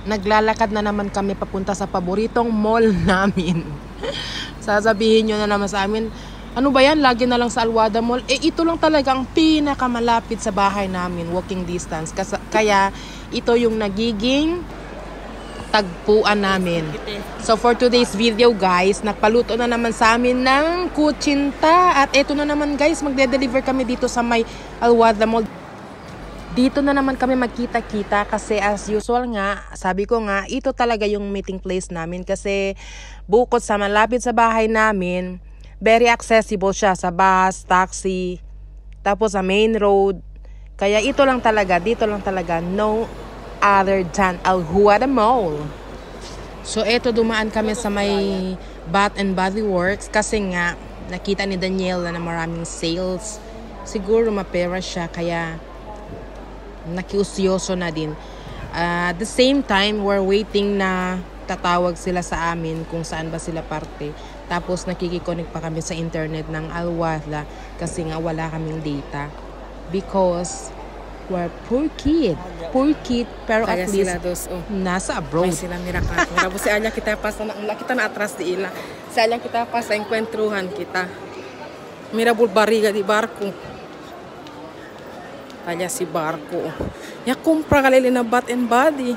naglalakad na naman kami papunta sa paboritong mall namin. Sasabihin nyo na naman sa amin, ano ba yan? Lagi na lang sa Alwada Mall. Eh, ito lang talaga ang pinakamalapit sa bahay namin, walking distance. Kaya, ito yung nagiging tagpuan namin. So, for today's video, guys, nagpaluto na naman sa amin ng kutsinta. At ito na naman, guys, magde-deliver kami dito sa may Alwada Mall. Dito na naman kami magkita-kita kasi as usual nga, sabi ko nga, ito talaga yung meeting place namin kasi bukod sa malapit sa bahay namin, very accessible siya sa bus, taxi, tapos sa main road. Kaya ito lang talaga, dito lang talaga, no other than Alwada Mall. So eto, dumaan kami sa may Bath and Body Works kasi nga, nakita ni Daniela na maraming sales. Siguro mapera siya, kaya nakiusyoso na din. At the same time, we're waiting na tatawag sila sa amin kung saan ba sila parte. Tapos nakikiconnect pa kami sa internet ng Alwada kasi nga wala kaming data. Because we're poor kid. Poor kid, pero kaya at least dos, nasa abroad. May sila mirakan. Mira si Anya kita pas na kita na atras di ila. Si Anya kita pas sa encuentruhan kita. Mira bulbariga di barko. Kaya si barko. Ya kumpra kalili na Bath and Body.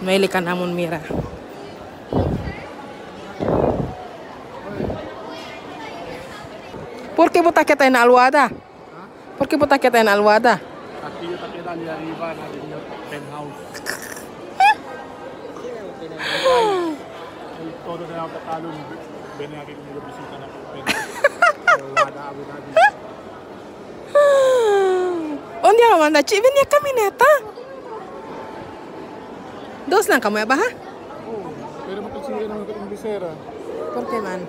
Maili ka namon mira. ¿Por qué botaste en Alwada? ¿Por qué botaste en Alwada? Aquí yo también salía arriba en el penthouse. El todo de la Cataluña. Venía aquí conmigo visita na Alwada, Abu Dhabi. Onde a Amanda? Venia caminhoneta? Dos lang kamu ya, Baha? Oh, pero makonsider naman ko yung bisera. ¿Por qué, man?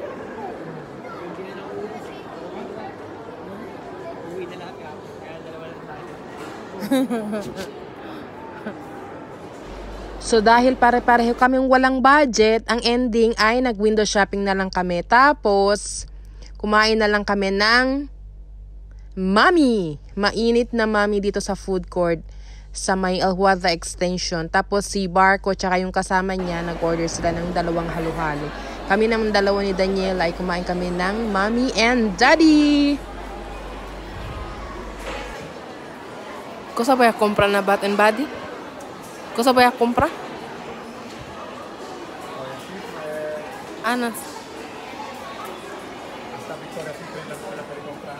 So dahil pare-pareho kaming walang budget, ang ending ay nag-window shopping na lang kami. Tapos, kumain na lang kami ng mami. Mainit na mami dito sa food court sa may Alwada Extension. Tapos si Barko tsaka yung kasama niya, nag-order sila ng 2 halo-halo. Kami naman 2 ni Daniela ay kumain kami ng Mommy and Daddy. Cosa voy a comprar na Bath and Body? Cosa voy a comprar? Anas. Esta Victoria siempre la puede comprar.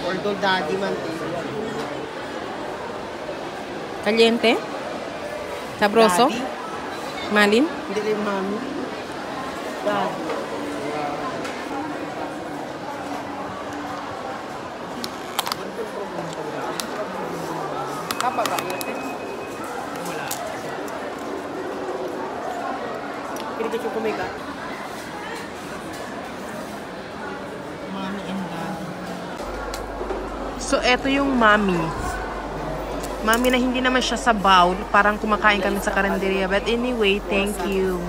Ordo Daddy man. Caliente? Sabroso? Daddy? Malin? Hindi rin mami. Daddy. Apa ba? Wala. Pili ka kumika. Mommy and Daddy. So, eto yung mami. Mami na hindi naman siya sa bowl. Parang kumakain kami sa karinderya. But anyway, thank you.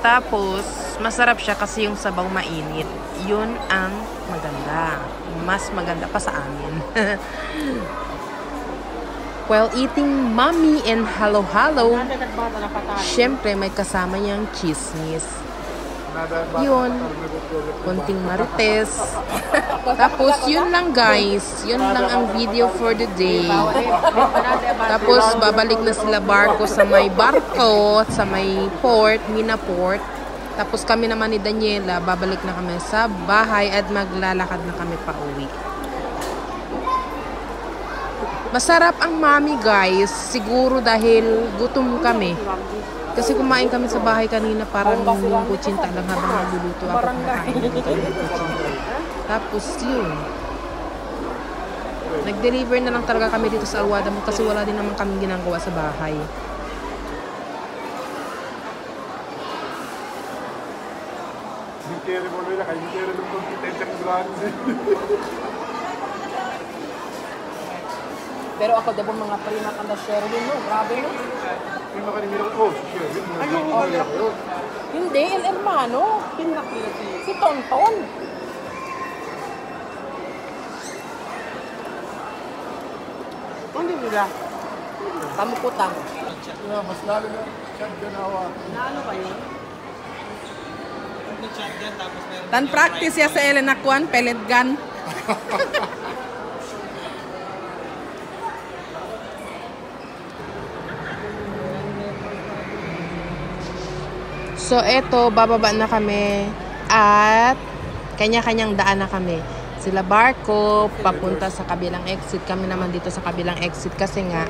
Tapos, masarap siya kasi yung sabaw mainit. Yun ang maganda. Mas maganda pa sa amin. While eating mommy and halo-halo, syempre may kasama niyang chismis. Yun, konting marites. Tapos yun lang guys, yun lang ang video for the day. Tapos babalik na sila Barko sa may barko, sa may port, Mina Port. Tapos kami naman ni Daniela, babalik na kami sa bahay at maglalakad na kami pa uwi. Masarap ang mami guys, siguro dahil gutom kami. Kasi kumain kami sa bahay kanina, parang yung kutsinta lang habang nagluluto ako kumakain ng kutsinta. Tapos yun, nag-deliver na lang talaga kami dito sa Alwada Mall kasi wala din naman kami ginagawa sa bahay. Hindi kaya rin mo nila, kaya hindi kaya rin ng kompetensya ng grande. Pero ako, diba mga prima kanda share din, no? Grabe, no? Yung makanimiro ko, oh, shit. Ano? Hindi, el hermano. Pinakita si... Si Tonton. Hindi nila. Pamukutang. Yeah, mas lalo na siya ganawa. Naano ba yun? Tan practice ya sa Elena Kwan, pellet gun. So eto, bababa na kami at kanya-kanyang daan na kami. Sila barko, papunta sa kabilang exit. Kami naman dito sa kabilang exit kasi nga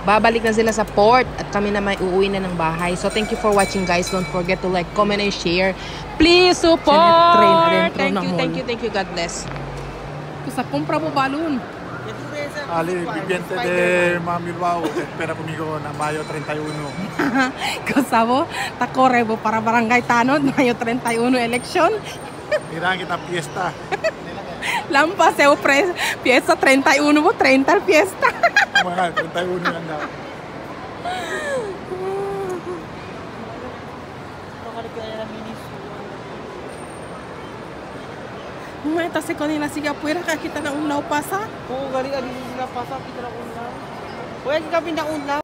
babalik na sila sa port at kami naman uuwi na ng bahay. So thank you for watching guys. Don't forget to like, comment, and share. Please support! Thank you. God bless. Sa compra mo balon. Ali, bibiyente de Mami Luau. Espera conmigo na Mayo 31. Kasabo, takorebo para barangay Tanod, Mayo 31 election. Kailangan kita fiesta. Lampas eu fiesta 31 mo, 30 al fiesta. Mga 31 yan daw. Mata se con la siga puera ka kita na unlaw pasa. Oo, galing sila pasok. Kita na unlaw. Huwag ka pinakaunlaw.